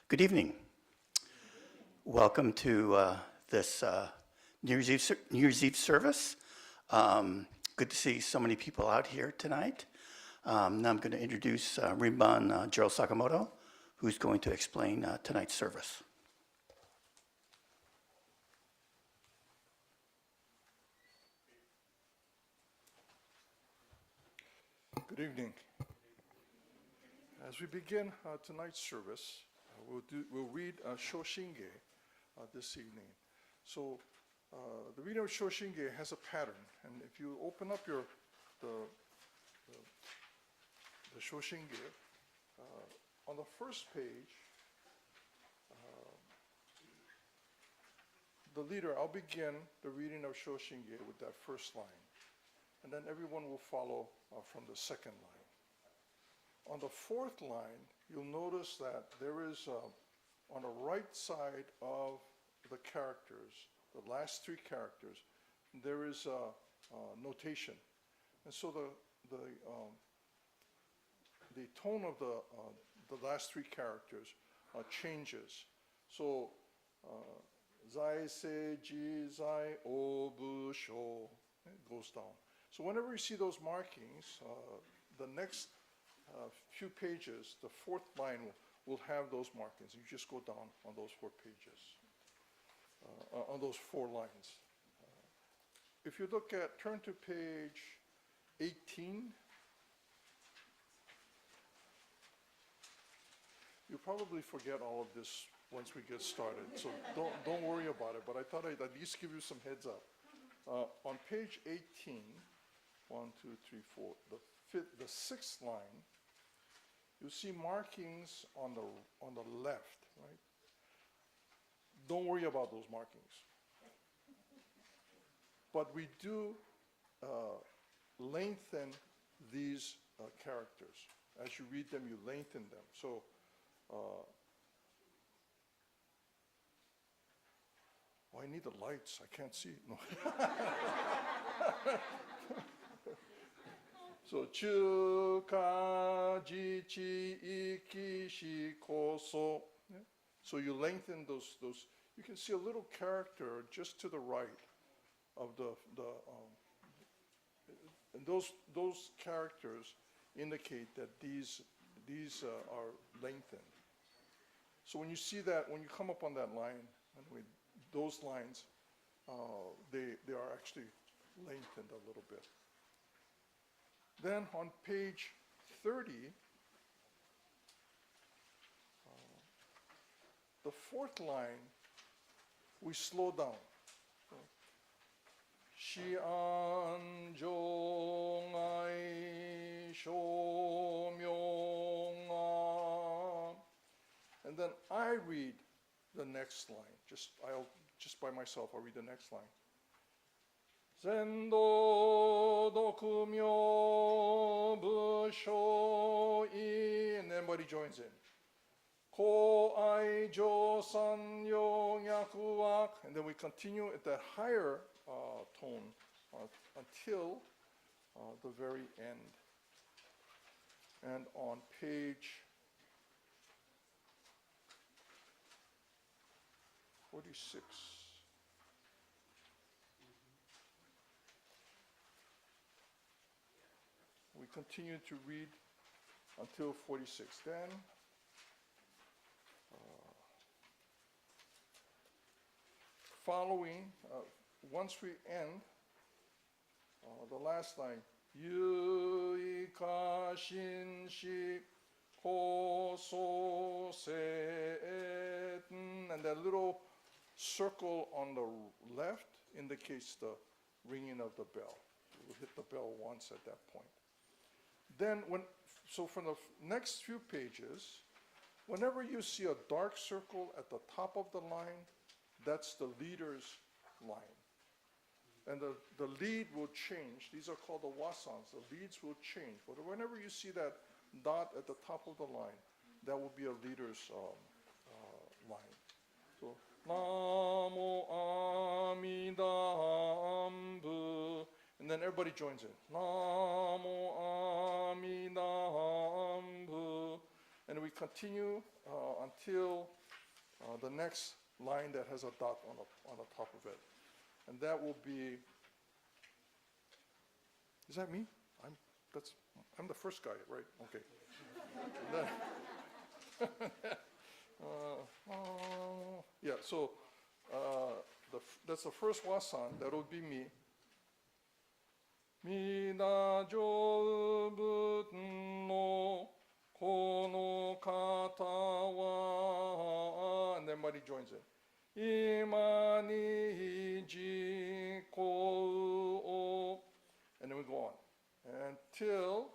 Good evening. Welcome to this New Year's Eve service. Good to see so many people out here tonight. Now I'm going to introduce Rinban Jiro Sakamoto, who's going to explain tonight's service. Good evening. As we begin tonight's service, we'll read Shoshinge this evening. So the reading of Shoshinge has a pattern, and if you open up the Shoshinge, on the first page, the leader, I'll begin the reading of Shoshinge with that first line, and then everyone will follow from the second line. On the fourth line, you'll notice that there is, on the right side of the characters, the last three characters, there is a notation. And so the tone of the last three characters changes. So, zai, se, ji, zai, o, bu, sho, it goes down. So whenever you see those markings, the next few pages, the fourth line will have those markings. You just go down on those 4 pages, on those 4 lines. If you turn to page 18, you'll probably forget all of this once we get started, so don't worry about it, but I thought I'd at least give you some heads up. On page 18, 1, 2, 3, 4, the 6th line, you see markings on the left, right? Don't worry about those markings. But we do lengthen these characters. As you read them, you lengthen them. So, I need the lights. I can't see. No. So, chu, ka, ji, chi, iki, shi, ko, so. Yeah? So you lengthen those. You can see a little character just to the right of and those characters indicate that these are lengthened. So when you see that, when you come up on that line, those lines, they are actually lengthened a little bit. Then on page 30, the 4th line, we slow down. Shi'an jōngai shōmyōngā. And then I read the next line. Just by myself, I'll read the next line. Zendo dokumyo busho I, and everybody joins in. Ko ai jo san yo nyaku wa. And then we continue at that higher tone until the very end. And on page 46. We continue to read until 46. Then, following, once we end, the last line, Yui ka shin shi ko so se and that little circle on the left indicates the ringing of the bell. We'll hit the bell once at that point. Then, so from the next few pages, whenever you see a dark circle at the top of the line, that's the leader's line. And the lead will change. These are called the wasans. The leads will change. But whenever you see that dot at the top of the line, that will be a leader's line. So, Namo Amida Ambu. And then everybody joins in. Namo Amida Ambu. And we continue until the next line that has a dot on the top of it. And that will be, is that me? I'm the first guy, right? Okay. Yeah, so that's the first wasan. That would be me. Mina jo buten no kono kata wa. And then everybody joins in. Imani ji ko o. And then we go on until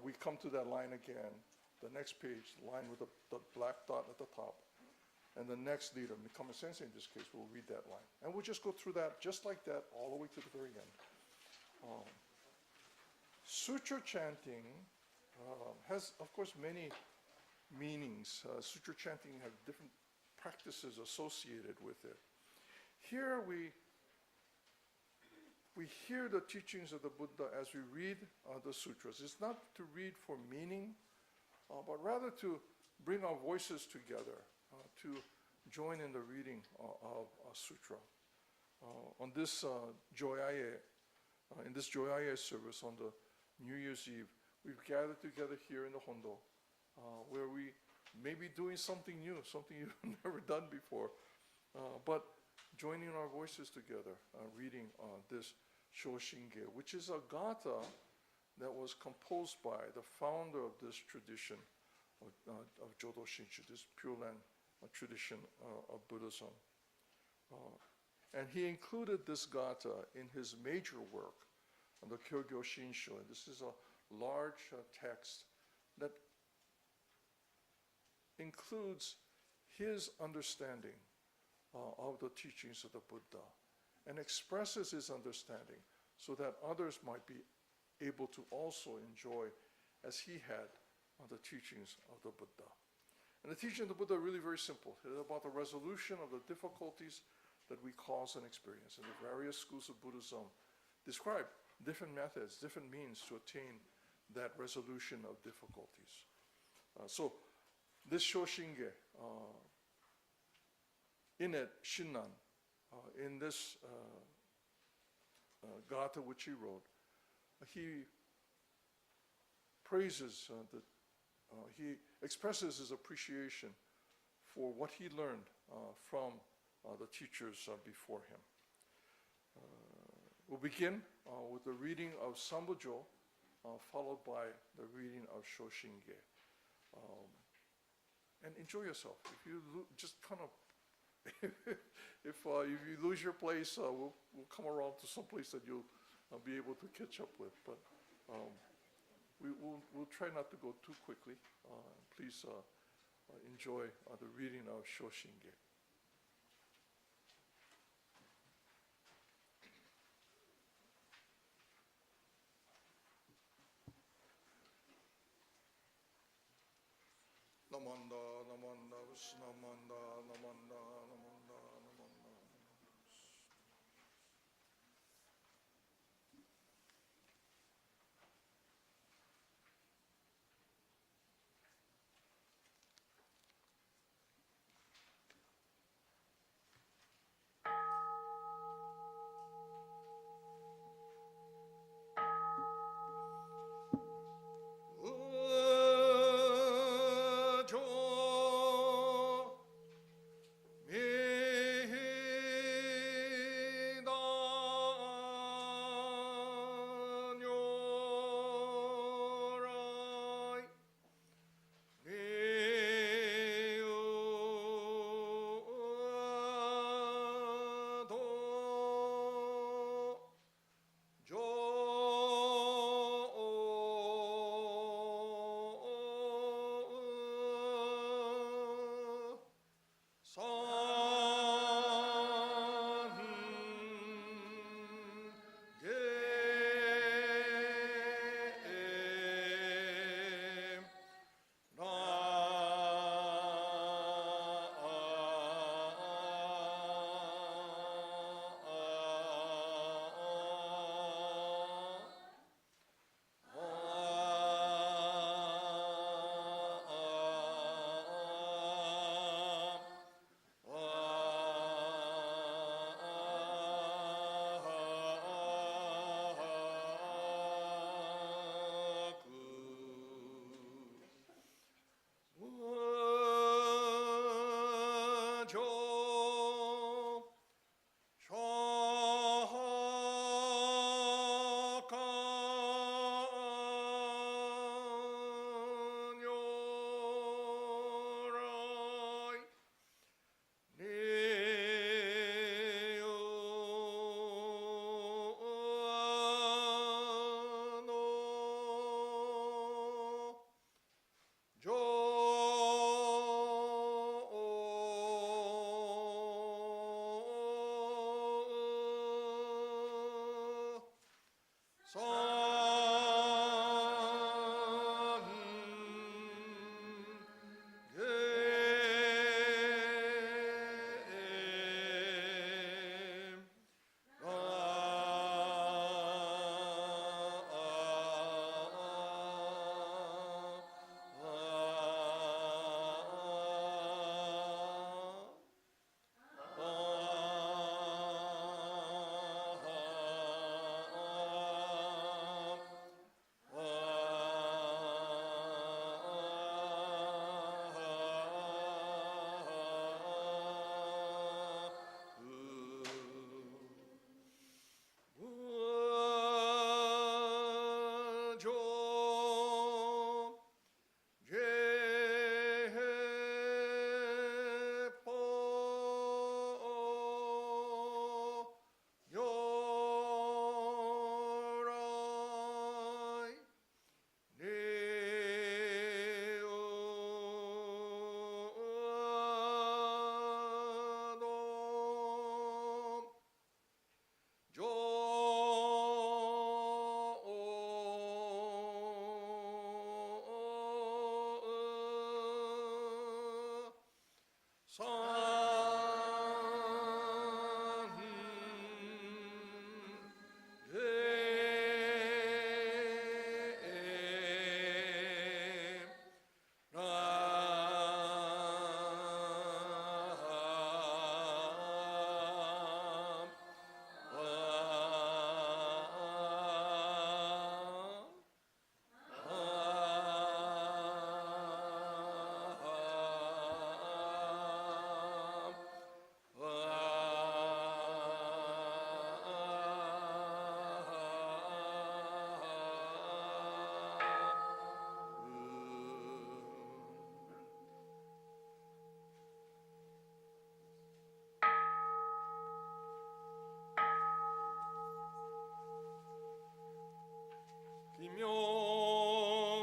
we come to that line again, the next page, the line with the black dot at the top. And the next leader, Mikami Sensei in this case, will read that line. And we'll just go through that just like that all the way to the very end. Sutra chanting has, of course, many meanings. Sutra chanting have different practices associated with it. Here we hear the teachings of the Buddha as we read the sutras. It's not to read for meaning, but rather to bring our voices together, to join in the reading of a sutra. On this Joya-E, in this Joya-E service on the New Year's Eve, we've gathered together here in the Hondo, where we may be doing something new, something you've never done before, but joining our voices together, reading this Shoshinge, which is a gata that was composed by the founder of this tradition of Jodo Shinshu, this Pure Land tradition of Buddhism. And he included this gata in his major work, the Kyogyo Shinshu. And this is a large text that includes his understanding of the teachings of the Buddha and expresses his understanding so that others might be able to also enjoy as he had the teachings of the Buddha. And the teachings of the Buddha are really very simple. It's about the resolution of the difficulties that we cause and experience. And the various schools of Buddhism describe different methods, different means to attain that resolution of difficulties. So this Shoshinge, in it, Shinnan, in this gata which he wrote, he praises, he expresses his appreciation for what he learned from the teachers before him. We'll begin with the reading of Sambujo, followed by the reading of Shoshinge. And enjoy yourself. If you just kind of, if you lose your place, we'll come around to some place that you'll be able to catch up with. But we'll try not to go too quickly. Please enjoy the reading of Shoshinge. namanda namanda namanda namanda namanda namanda.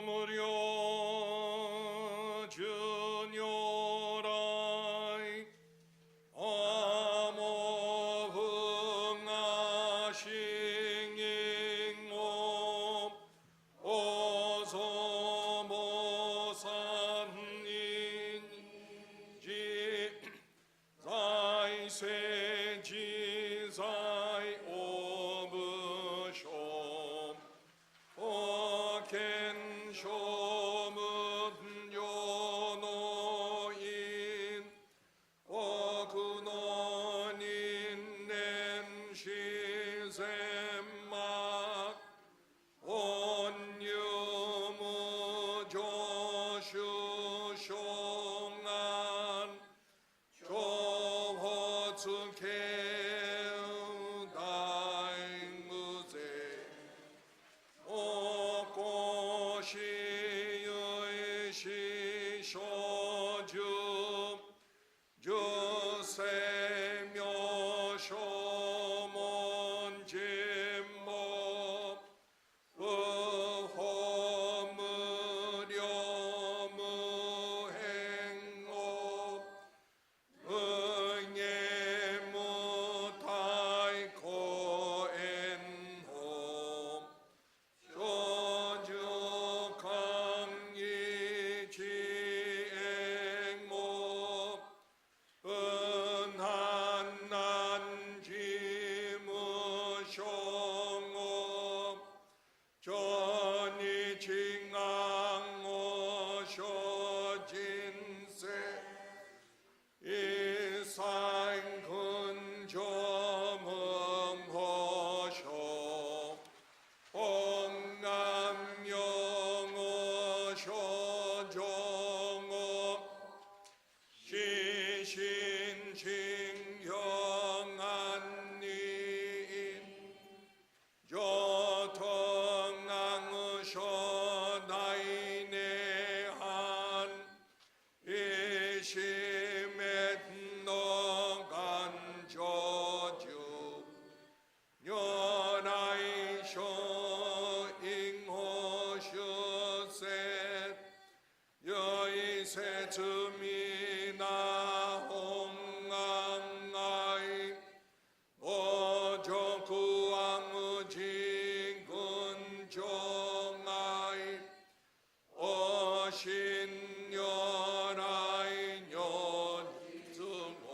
기묘무료 준요라이 아모흥아싱잉모 오소모산니 say Jesus over show. O can show yo no in. O kuno in nem shi zemma. On you mu jo shu shongan. Jo ho tsu keu dai mu ze. O ko shi yui shi sho ju. Ju se myo sho mon jim mo. Bu ho mu ryo mu heng o. Bu nye mu tai ko en ho. Jo ju kang yi chi eng mo. 은 한난 지무 쇼ngo 전이 징앙오 쇼진세 이상 근조문 호쇼 옹남영오 쇼종오 시신칭형한니인 조통앙으쇼 나이네한 이시멧노간 조주 녀라이쇼 잉호슈셋 여이세 즈미나 홍앙아이 오조구왕의 진근종아이 오신여라이 녀승원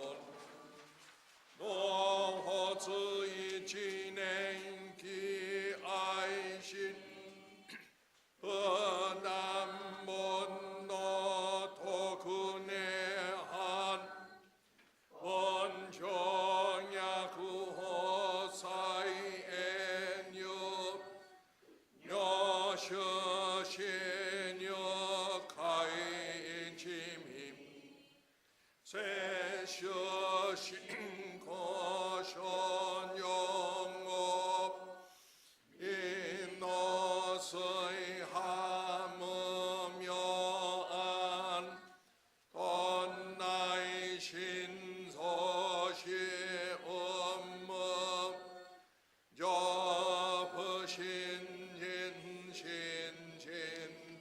노호즈이 진행기 아이신 은남몬노 도그네한 원종야구호사이 엔유 여셔신여 가인침임 세셔신 거션영업 인노스의 함음여안 돈나의 신소시 음음 접으신진신진된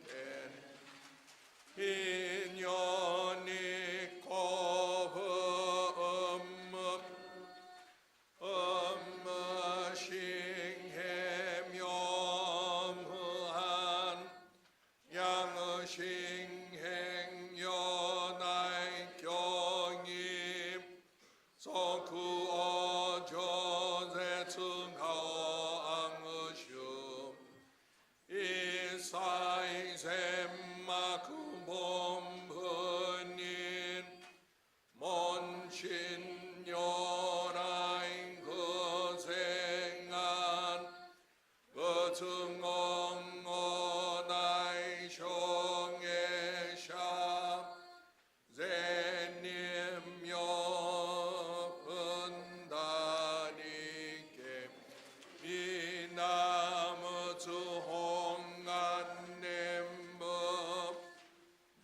인연이 고브 음무싱해명한 양의싱행여나이 경임 소쿠어조세승하왕의슈 이사이셈마크몸분인 먼신여라인 그생한 그증엉어나이 숑에샤 제님여 은다니께 미나무주 홍안님법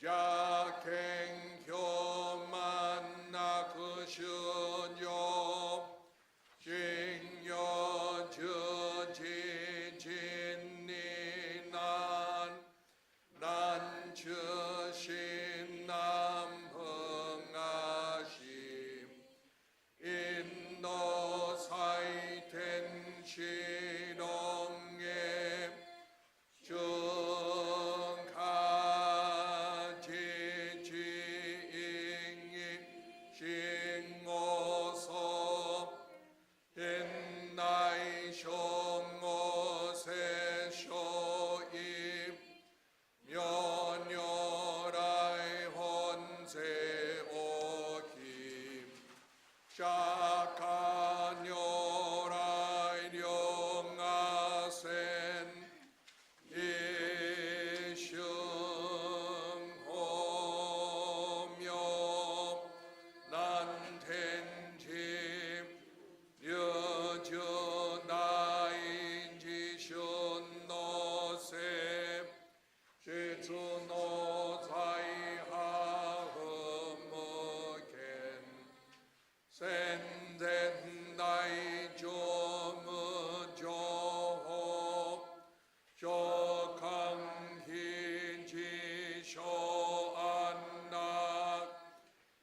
자갱교만나 그슈뇨 징여주지진니난 난주신 남흥하심 인노사이텐 시롱에 중가지지잉이 싱오소 no zai ha mo ken sen den dai jo mu jo ho jo kang hin ji sho an na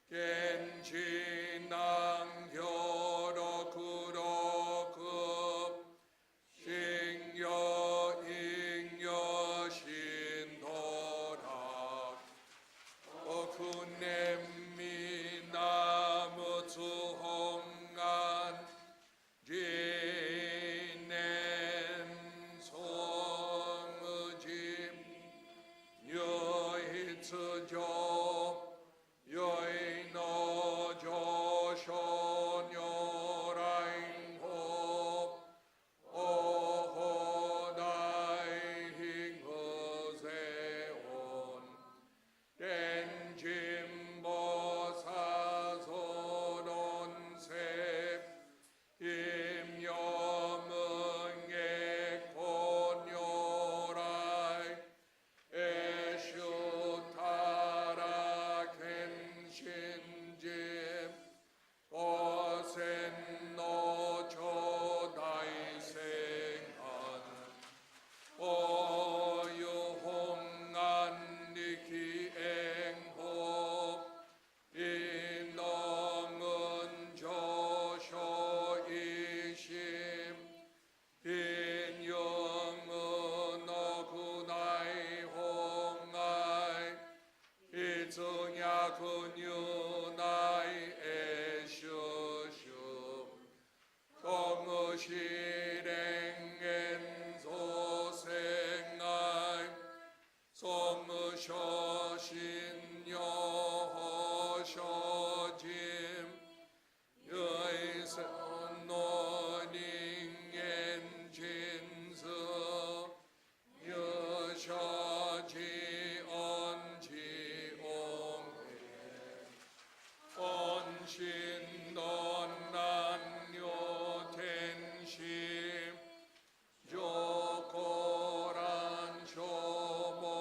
ken ji nang hyo ro ku ro ku 싱여 잉여 신도라 어쿠넴미 나무 주홍안 지넨 송의짐 여히츠조 여인어 조쇼녀라잉호 오호나이 힝허세온 댄짐보사소론세 임여문게 곤요라이 에슈타라 켄신짐 오센노 조다이생한 오유홍안 니키앵호 인농은 조쇼이심 인영은 어구나이 홍아이 이증야 근유나이 에슈슈 공의실행엔 소생아이 소무쇼신여호쇼짐 여이선노닝엔 진스 여쇼지 온지옹해 온신돈난요 텐심 조코란 조모산나이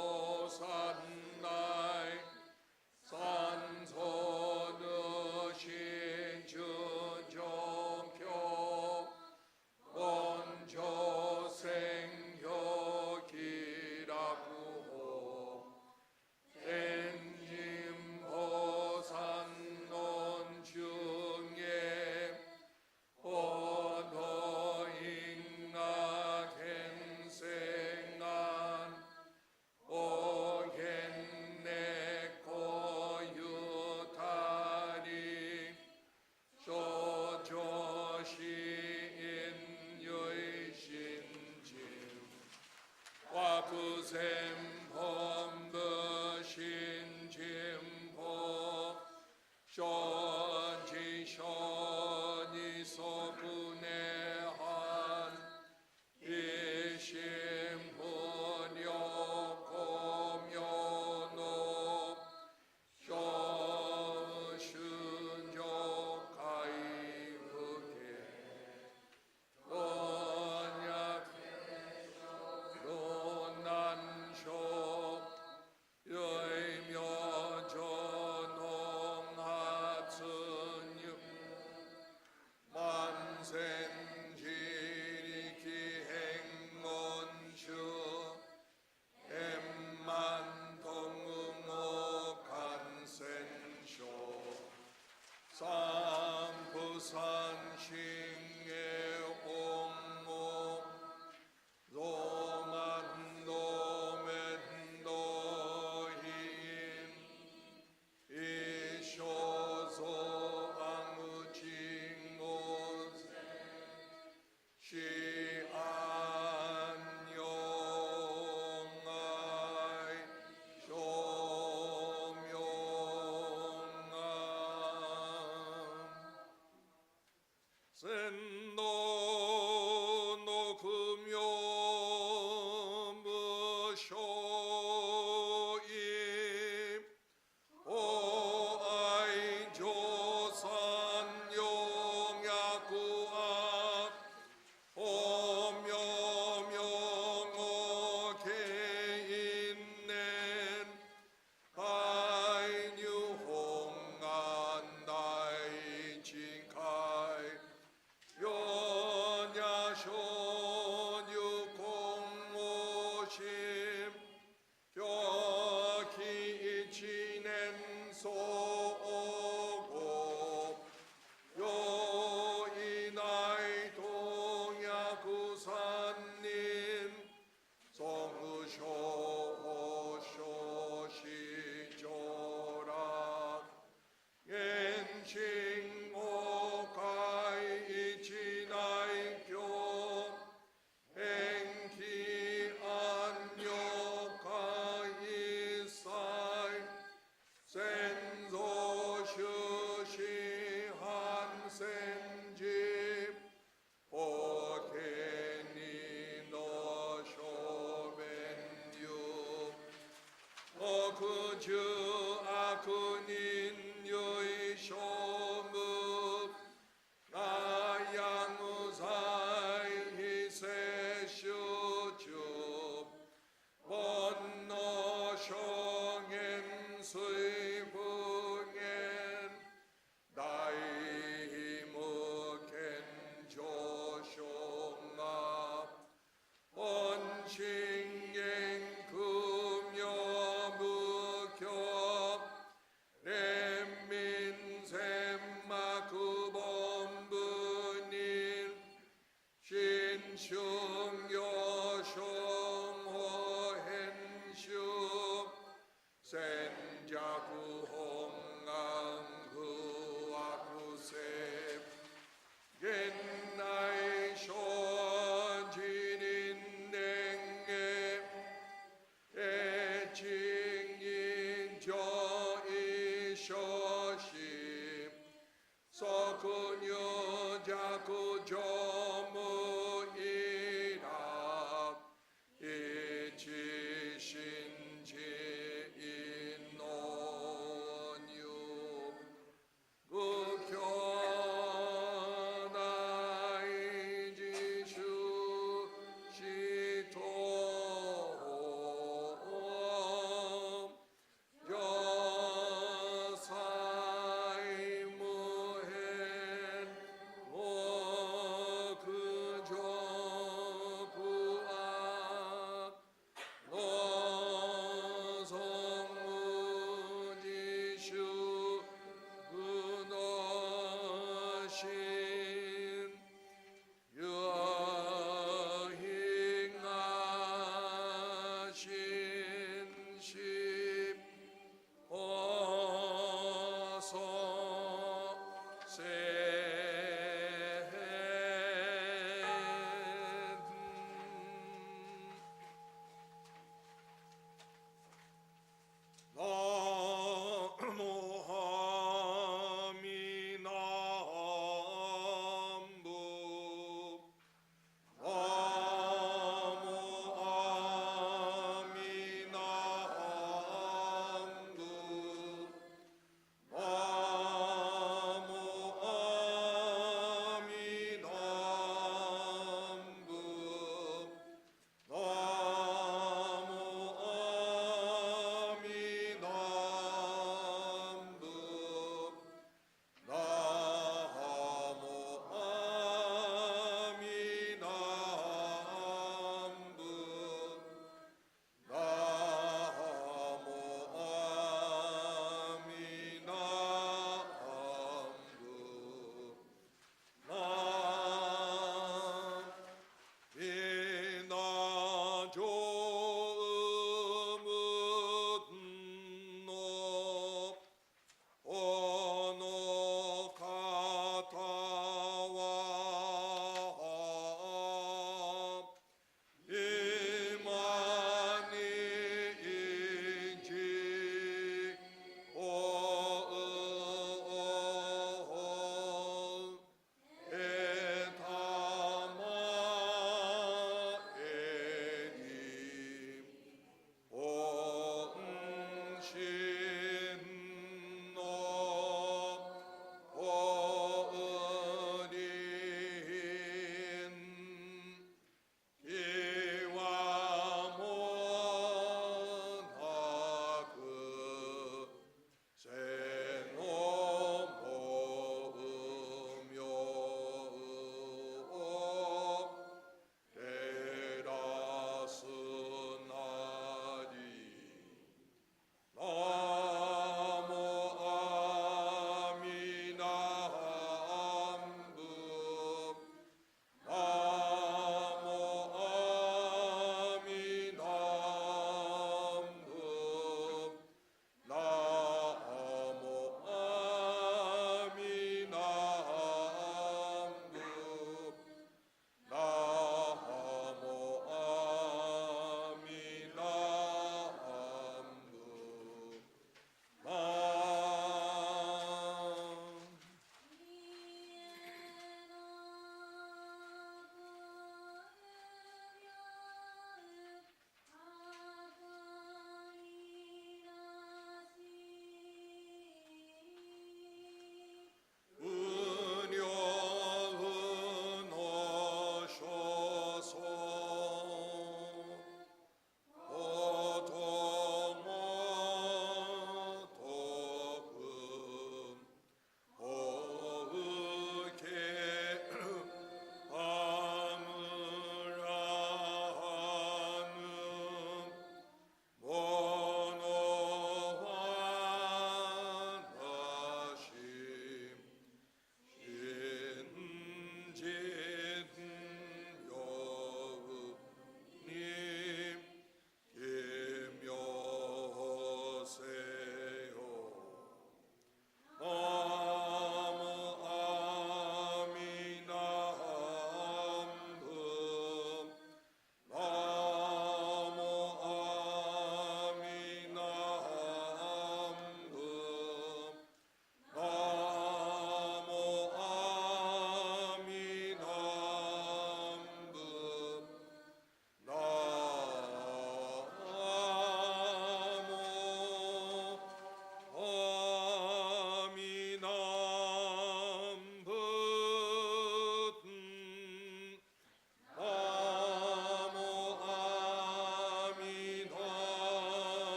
苦主悪人有所無那や無罪非摂取中煩悩証言水不言大無権上昇が本心言空妙無教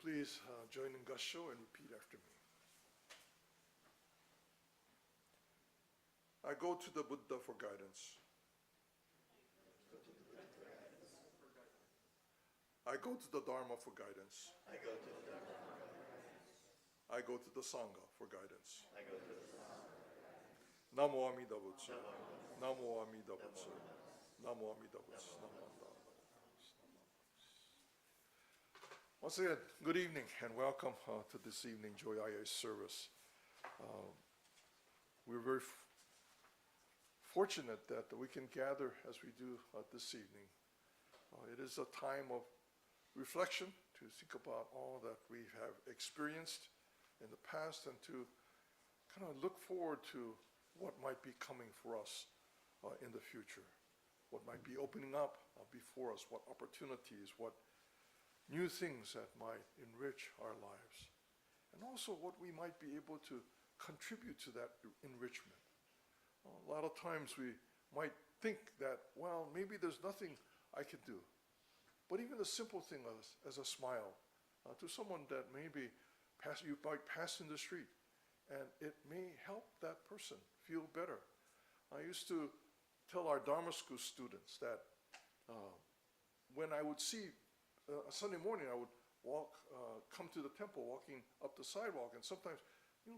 please join in Gassho and repeat after me? I go to the Buddha for guidance. I go to the Dharma for guidance. I go to the Dharma for guidance. I go to the Sangha for guidance. I go to the Sangha. Namo Amida Butsu. Namo Amida Butsu. Namo Amida Butsu. Namo Amida Butsu. Once again, good evening and welcome to this evening Joya-E Service. We're very fortunate that we can gather as we do this evening. It is a time of reflection to think about all that we have experienced in the past and to kind of look forward to what might be coming for us in the future, what might be opening up before us, what opportunities, what new things that might enrich our lives, and also what we might be able to contribute to that enrichment. A lot of times we might think that, well, maybe there's nothing I can do. But even the simple thing as a smile to someone that maybe you might pass in the street, and it may help that person feel better. I used to tell our Dharma school students that when I would see a Sunday morning, I would come to the temple, walking up the sidewalk, and sometimes,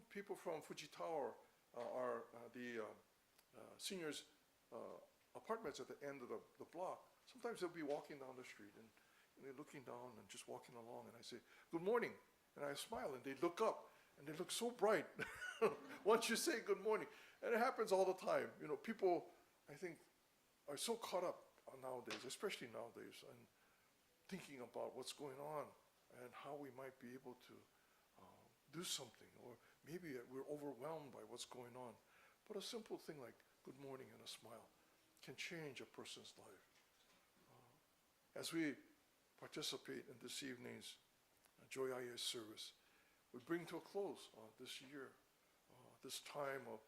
people from Fuji Tower are the seniors' apartments at the end of the block. Sometimes they'll be walking down the street and they're looking down and just walking along, and I say, "Good morning," and I smile, and they look up, and they look so bright once you say good morning. And it happens all the time. People, I think, are so caught up nowadays, especially nowadays, and thinking about what's going on and how we might be able to do something, or maybe we're overwhelmed by what's going on. But a simple thing like good morning and a smile can change a person's life. As we participate in this evening's Joya-E Service, we bring to a close this year, this time of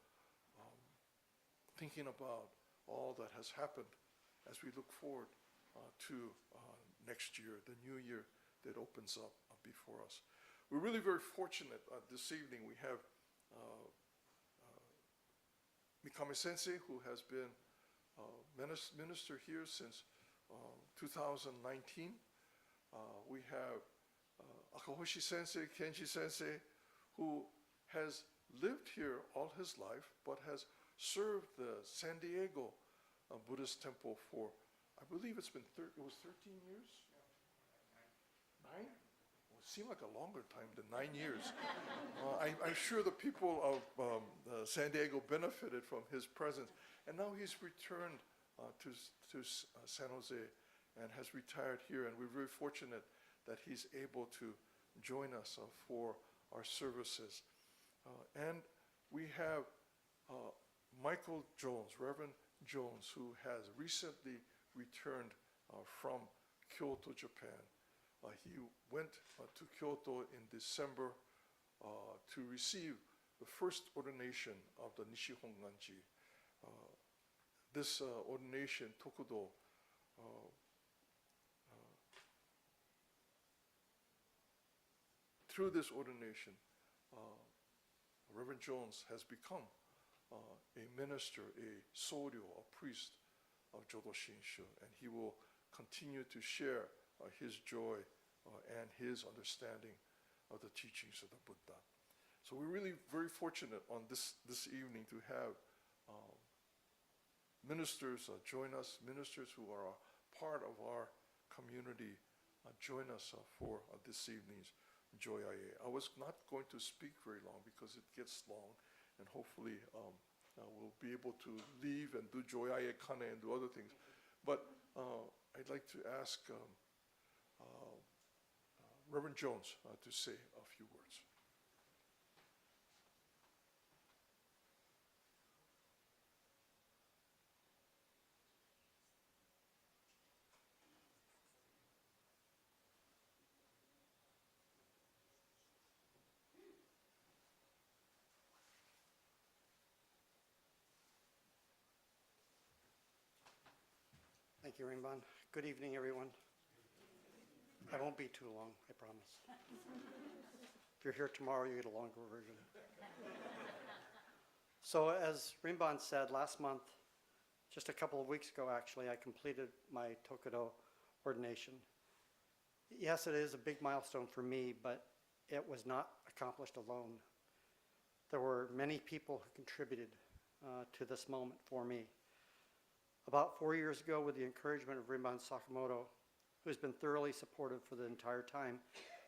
thinking about all that has happened as we look forward to next year, the new year that opens up before us. We're really very fortunate this evening. We have Mikami Sensei, who has been minister here since 2019. We have Akahoshi Sensei, Kenji Sensei, who has lived here all his life, but has served the San Diego Buddhist temple for, I believe it was 13 years? 9? Well, it seemed like a longer time than 9 years. I'm sure the people of San Diego benefited from his presence. And now he's returned to San Jose and has retired here. And we're very fortunate that he's able to join us for our services. And we have Michael Jones, Reverend Jones, who has recently returned from Kyoto, Japan. He went to Kyoto in December to receive the first ordination of the Nishihonganji. This ordination, Tokudo, through this ordination, Reverend Jones has become a minister, a soryo, a priest of Jodo Shinshu, and he will continue to share his joy and his understanding of the teachings of the Buddha. So we're really very fortunate on this evening to have ministers join us, ministers who are a part of our community join us for this evening's Joya-E. I was not going to speak very long because it gets long, and hopefully we'll be able to leave and do Joya-E Kane and do other things. But I'd like to ask Reverend Jones to say a few words. Thank you, Rinban. Good evening, everyone. I won't be too long, I promise. If you're here tomorrow, you get a longer version. So as Rinban said, last month, just a couple of weeks ago actually, I completed my Tokudo ordination. Yes, it is a big milestone for me, but it was not accomplished alone. There were many people who contributed to this moment for me. About 4 years ago, with the encouragement of Rinban Sakamoto, who's been thoroughly supportive for the entire time,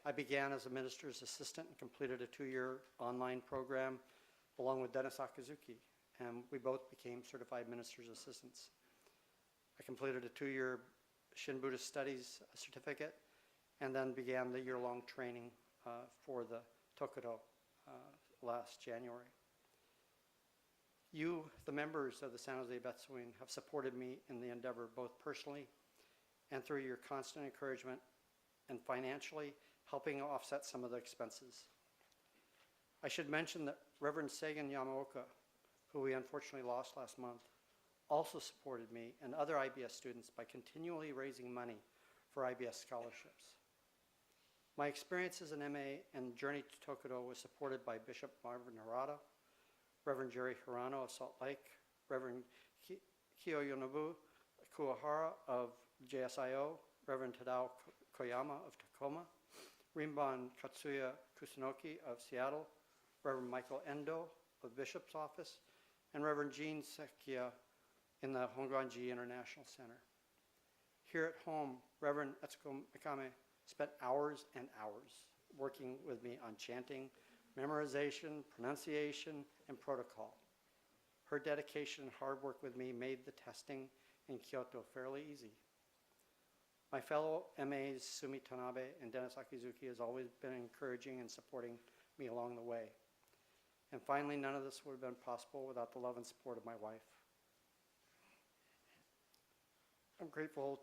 I began as a minister's assistant and completed a 2-year online program along with Dennis Akazuki, and we both became certified minister's assistants. I completed a 2-year Shin Buddhist Studies certificate and then began the year-long training for the Tokudo last January. You, the members of the San Jose Betsuin, have supported me in the endeavor both personally and through your constant encouragement and financially helping offset some of the expenses. I should mention that Reverend Sagan Yamaoka, who we unfortunately lost last month, also supported me and other IBS students by continually raising money for IBS scholarships. My experience as an MA and journey to Tokudo was supported by Bishop Marvin Harada, Reverend Jerry Hirano of Salt Lake, Reverend Kiyonobu Kuwahara of JSIO, Reverend Tadao Koyama of Tacoma, Rinban Katsuya Kusunoki of Seattle, Reverend Michael Endo of Bishop's Office, and Reverend Jean Sekia in the Hongwanji International Center. Here at home, Reverend Etsuko Mikame spent hours and hours working with me on chanting, memorization, pronunciation, and protocol. Her dedication and hard work with me made the testing in Kyoto fairly easy. My fellow MAs, Sumi Tanabe and Dennis Akizuki, has always been encouraging and supporting me along the way. And finally, none of this would have been possible without the love and support of my wife. I'm grateful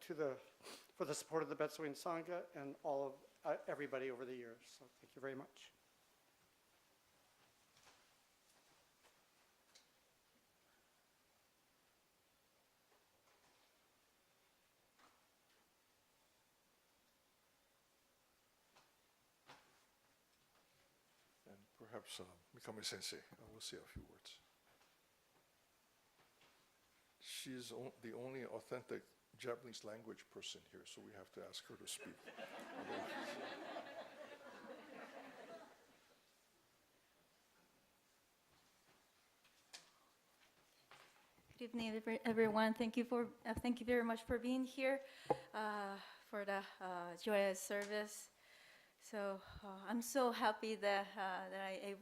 for the support of the Betsuin Sangha and all of everybody over the years. So thank you very much. And perhaps Mikami Sensei will say a few words. She's the only authentic Japanese language person here, so we have to ask her to speak. Good evening, everyone. Thank you very much for being here for the Joya-E Service. So I'm so happy that I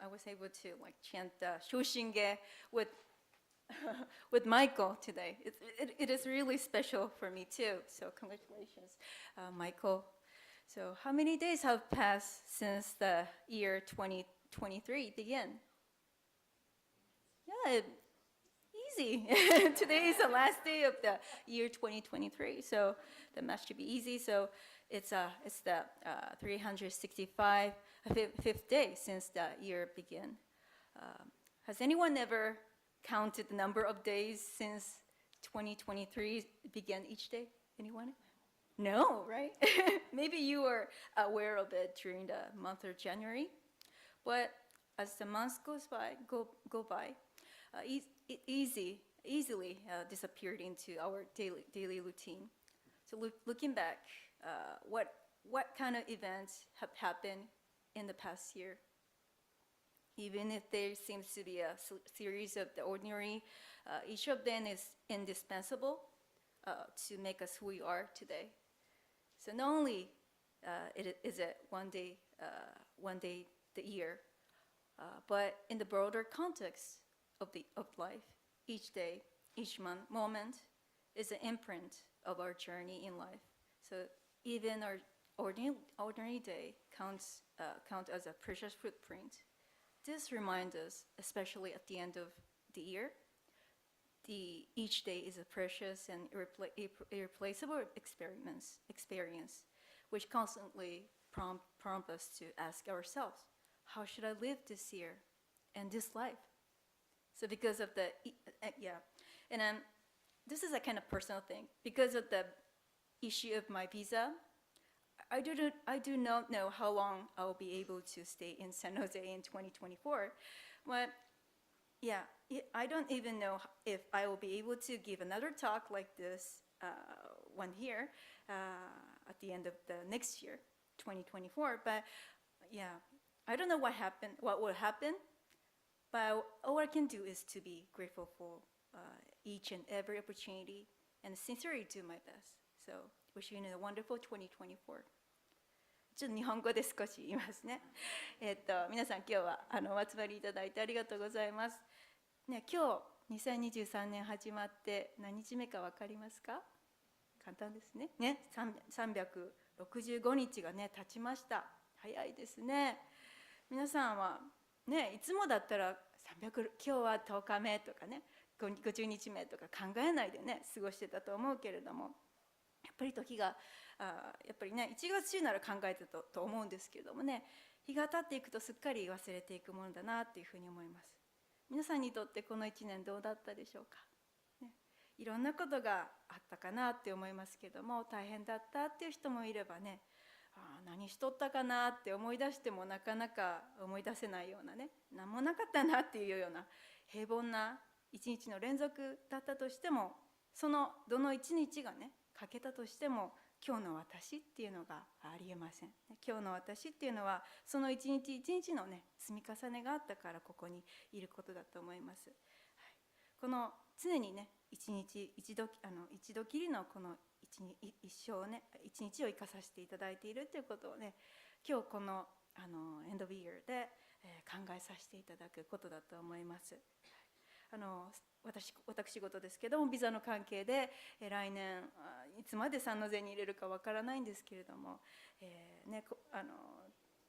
was able to chant Shoshinge with with Michael today. It is really special for me too. So congratulations, Michael. So how many days have passed since the year 2023 began? Yeah, easy. Today is the last day of the year 2023, so the math should be easy. So it's the 365th day since the year began. Has anyone ever counted the number of days since 2023 began each day? Anyone? No, right? Maybe you were aware of it during the month of January, but as the months go by, it easily disappeared into our daily routine. So looking back, what kind of events have happened in the past year? Even if there seems to be a series of the ordinary, each of them is indispensable to make us who we are today. So not only is it one day the year, but in the broader context of life, each day, each moment is an imprint of our journey in life. So even our ordinary day count as a precious footprint. This reminds us, especially at the end of the year, each day is a precious and irreplaceable experience, which constantly prompt us to ask ourselves, how should I live this year and this life? So because of and this is a kind of personal thing. Because of the issue of my visa, I do not know how long I'll be able to stay in San Jose in 2024, but yeah, I don't even know if I will be able to give another talk like this one here at the end of the next year, 2024. But yeah, I don't know what will happen, but all I can do is to be grateful for each and every opportunity and sincerely do my best. So, wishing you a wonderful 2024. ちょっと日本語で少し言いますね。皆さん今日はお集まりいただいてありがとうございます。ね、今日2023年始まって何日目か分かりますか？簡単ですね。ね、365日がね経ちました。早いですね。皆さんはね、いつもだったら今日は10日目とかね、50日目とか考えないでね過ごしてたと思うけれども、やっぱり時がやっぱりね1月中なら考えてたと思うんですけれどもね、日が経っていくとすっかり忘れていくものだなというふうに思います。皆さんにとってこの1年どうだったでしょうか、ね、いろんなことがあったかなって思いますけども、大変だったっていう人もいればね、何しとったかなって思い出してもなかなか思い出せないようなね、何もなかったなっていうような平凡な一日の連続だったとしても、そのどの一日がね欠けたとしても、今日の私っていうのがありえません。今日の私っていうのはその一日一日のね積み重ねがあったからここにいることだと思います。はい、この常にね一日一度きりのこの一生をね一日を生かさせていただいているということをね、今日このエンドオブイヤーで考えさせていただくことだと思います。私事ですけども、ビザの関係で来年いつまでサンノゼに入れるかわからないんですけれども、ね、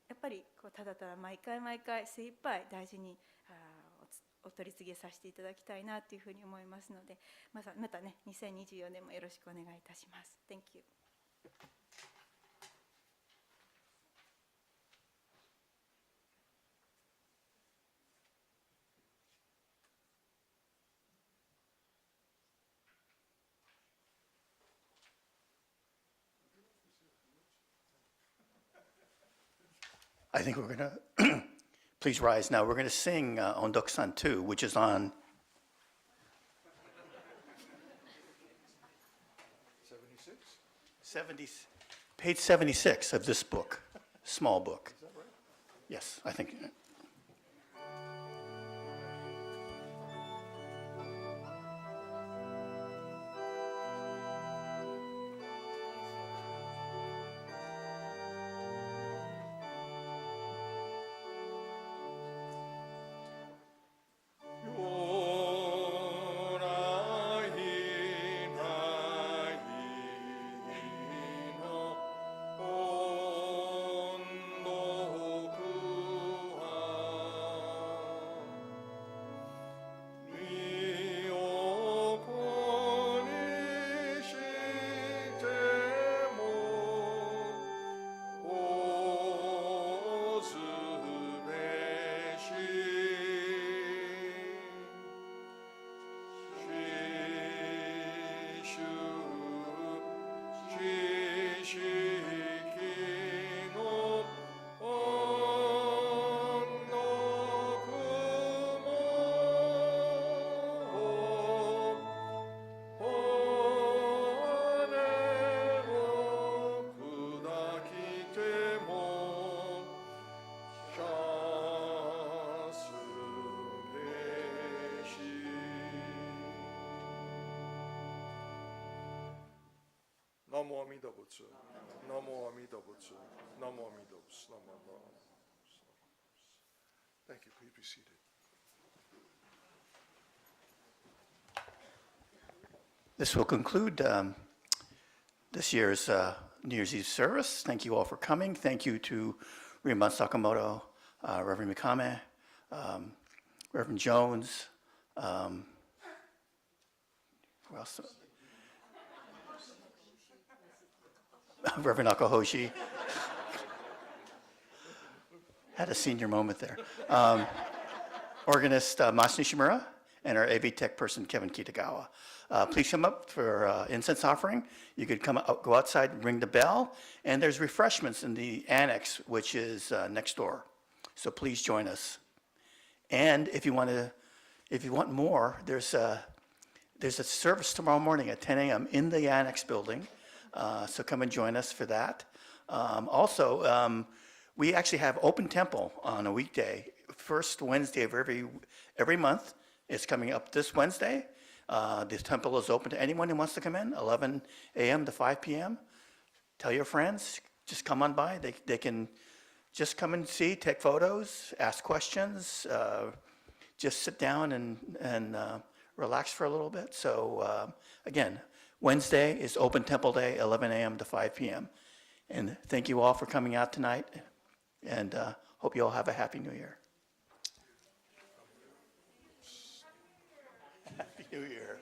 やっぱりただただ毎回精一杯大事にお取り次ぎさせていただきたいなというふうに思いますので、またね2024年もよろしくお願いいたします。Thank you. I think we're going to, please rise now. We're going to sing Ondok-san 2, which is on page 76 of this book, small book. Is that right? Yes, I think. Namo Amida Butsu. Namo Amida Butsu. Namo Amida Butsu. Namo Amida Butsu. Thank you. Please be seated. This will conclude this year's New Year's Eve service. Thank you all for coming. Thank you to Rinban Sakamoto, Reverend Mikame, Reverend Jones. Who else? Reverend Akahoshi. Had a senior moment there. Organist Masu Nishimura and our AV Tech person, Kevin Kitagawa. Please come up for incense offering. You could go outside, ring the bell, and there's refreshments in the annex, which is next door. So please join us. And if you want more, there's a service tomorrow morning at 10 a.m. in the annex building. So come and join us for that. Also, we actually have open temple on a weekday, first Wednesday of every month. It's coming up this Wednesday. The temple is open to anyone who wants to come in, 11 a.m. to 5 p.m. Tell your friends, just come on by. They can just come and see, take photos, ask questions, just sit down and relax for a little bit. So again, Wednesday is open temple day, 11 a.m. to 5 p.m. And thank you all for coming out tonight, and hope you all have a happy New Year. Happy New Year.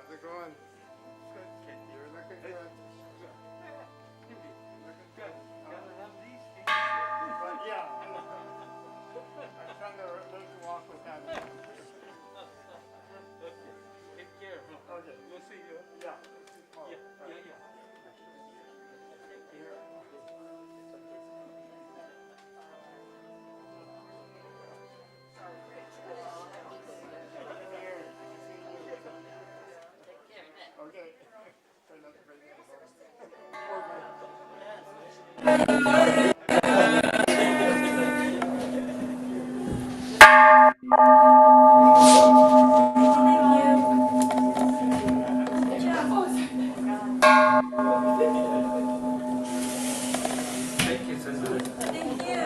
How's it going? Good. You're looking good. Yeah. I'm trying to learn to walk with that. Take care. Okay. We'll see you. Yeah. Yeah. Okay. Thank you, Sandra. Thank you.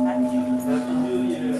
Happy New Year. Happy New Year.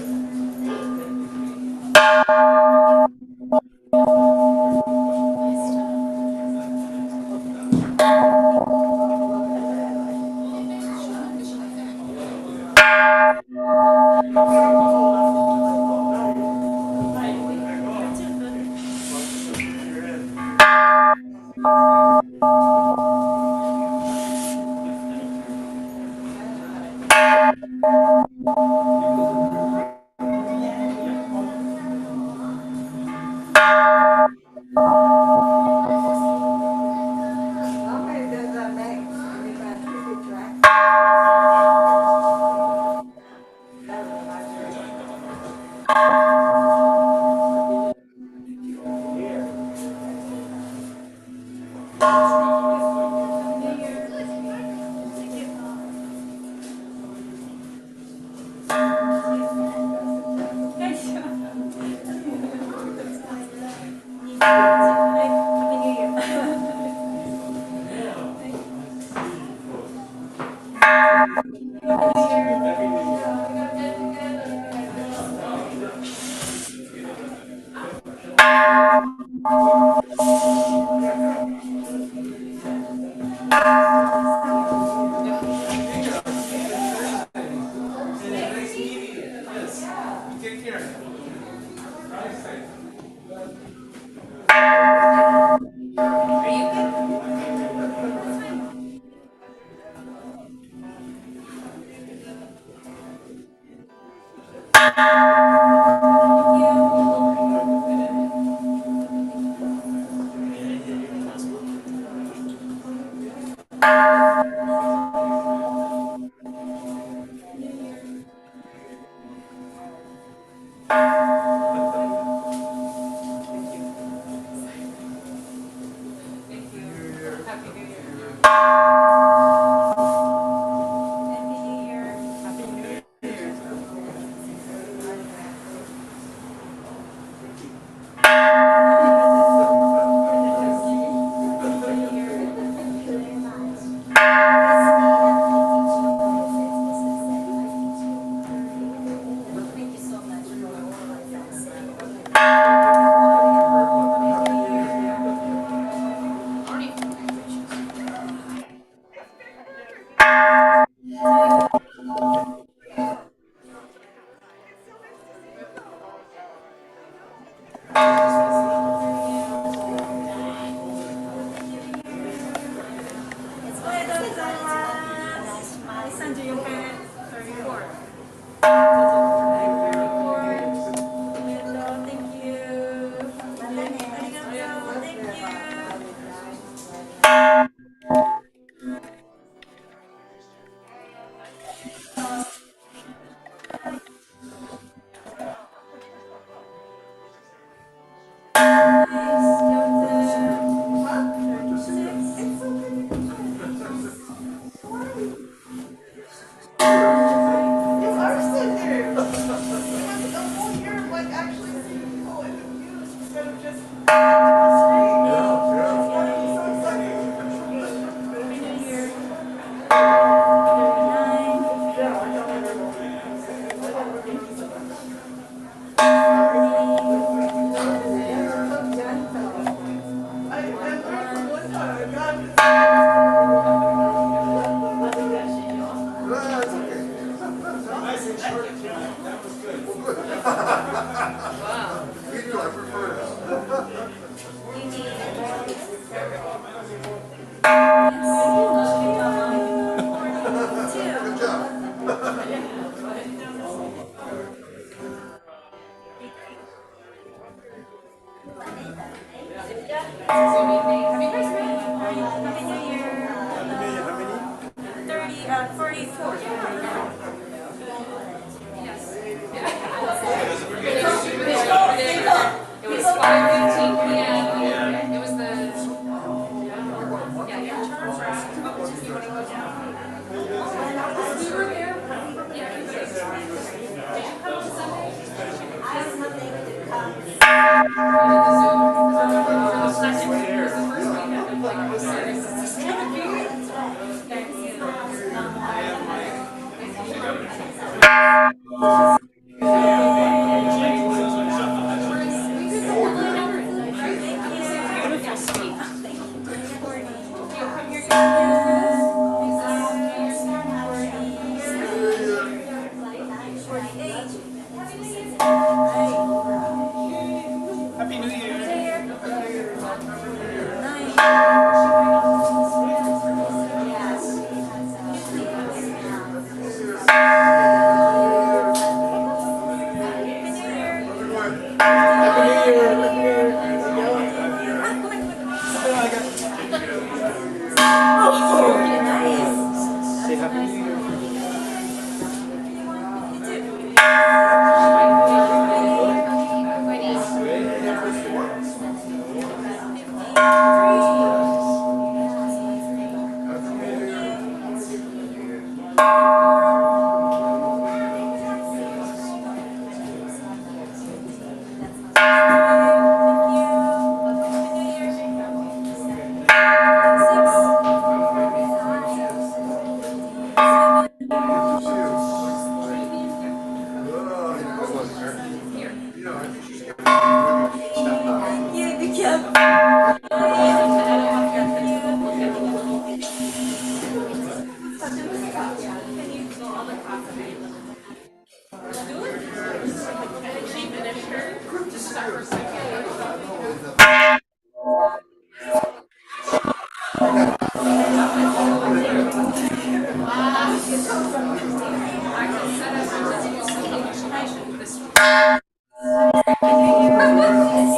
Take care.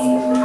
86.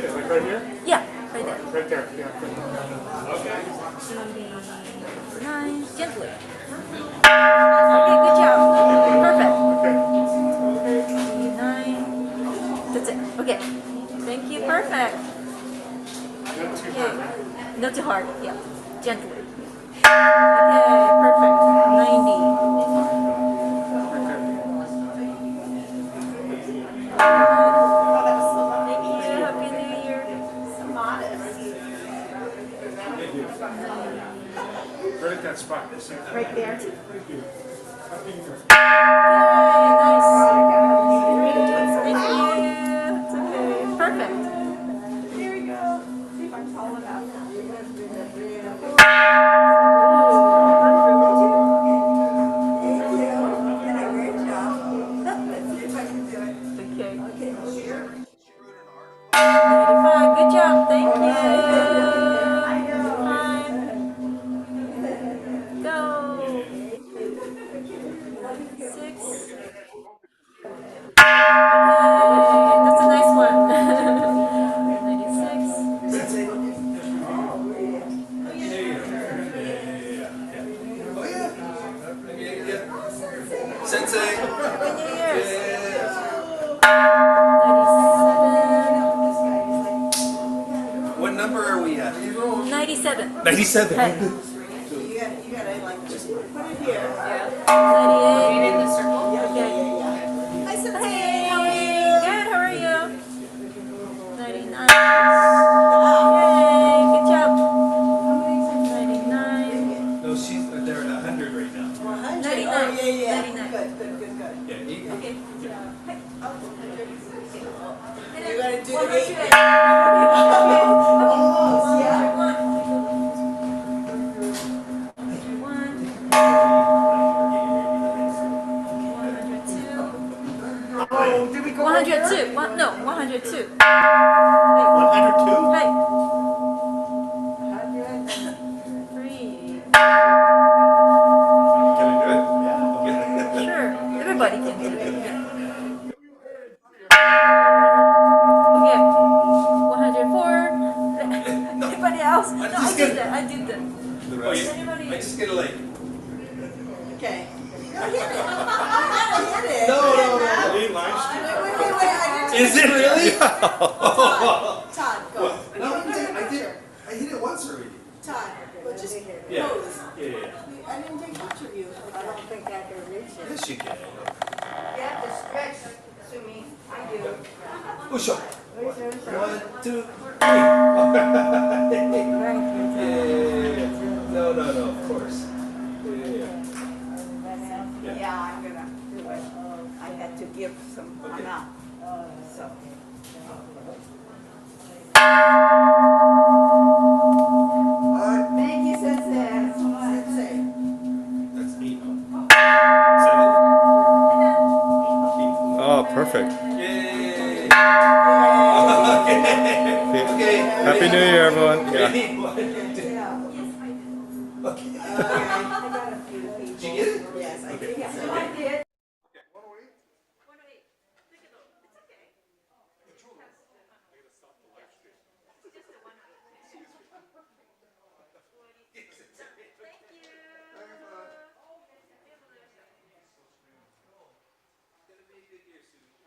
Like right here? Yeah, right there. Right there. Yeah. Okay. 89, gently. Okay, good job. Perfect. 89. That's it. Okay. Thank you. Perfect. Okay. Not too hard. Yeah. Gently. Okay. Perfect. 90. Thank you. Happy New Year. Right at that spot. Right there. Okay, nice. Thank you. It's okay. Perfect. Here we go. See if I'm tall enough. Okay. 95. Good job. Thank you. Time. Go. 6. Okay, that's a nice one. 96. Sensei. Happy New Year's. 97. What number are we at? 97. 97. Hey. You gotta like just put it here. 98. In the circle? Okay. Hi, Sensei. Hey, good. How are you? 99. Yay, good job. 99. No, they're at 100 right now. 100. 99. Oh, yeah. 99. Good. Yeah, Okay. You gotta do the 100. eight. Almost, yeah. 102. No, 102. 102? Hey. 3. Can I do it? Sure, everybody can do it. Okay, 104. Everybody else? No, I did that. Oh, yeah. I just get a like. Okay. Go hit it. You gotta hit it. No. Wait, I didn't. Is it really? Todd, go. No, I hit it once already. Todd, but just Yeah. pose. Yeah. I didn't take much of you. I don't think I can reach it. Yes, you can. You have to stretch, Sumi. I do. Push up. 1, 2, 3. Yeah. No, of course. Yeah, I'm gonna do it. I had to give some amount, so. Thank you, Sensei. Sensei. That's 8. 7. Oh, perfect. Yay. Okay. Okay. Happy New Year, everyone. Yeah. Ready? 1, 2. Okay. I got a few people. Did you get it? Yes, I Okay. did. So I did. It's gonna be a good year, Sue.